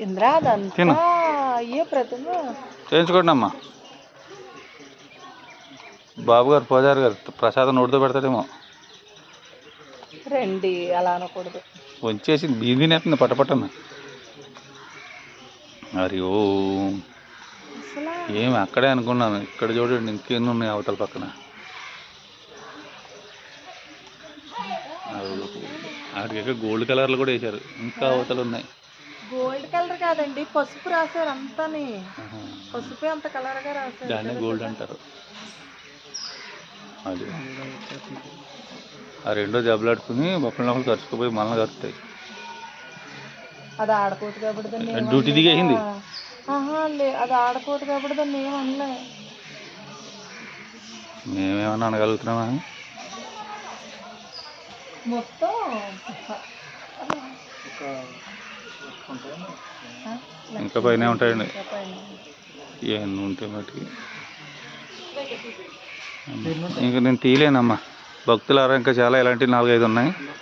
ఇంద్రా అదంతా అయ్యే ప్రతిమ చేయించుకోండి అమ్మా. బాబు గారు పూజారి గారు ప్రసాదం నోటితో పెడతాడేమో. రండి అలా అనకూడదు. వచ్చేసి బీదీ నెత్తుంది పట్టపట్టన్న. మరి ఓ ఏమి అక్కడే అనుకున్నాను, ఇక్కడ చూడండి ఇంకెన్ని ఉన్నాయి అవతల పక్కన. వాటికి గోల్డ్ కలర్లు కూడా వేశారు, ఇంకా అవతలు ఉన్నాయి. గోల్డ్ కలర్ కాదండి, పసుపు రాశారు అంతాని. పసుపు అంత కలర్ గా రాశారు, దాన్ని గోల్డ్ అంటారు. అది ఆ రెండో జబ్బలాడుకుని బొక్కల లోపల ఖర్చుకుపోయి మళ్ళీ కరుతాయి. అది ఆడకూడదు కాబట్టి దాన్ని డ్యూటీ దిగేసింది. అది ఆడకూడదు కాబట్టి దాన్ని ఏం అనలే. మేమేమన్నా అనగలుగుతున్నామా? మొత్తం ఇంకా పైన ఉంటాయండి, ఇవన్నీ ఉంటే మటుకి. ఇంకా నేను తీయలేనమ్మా, భక్తులారా ఇంకా చాలా ఇలాంటివి 4-5 ఉన్నాయి.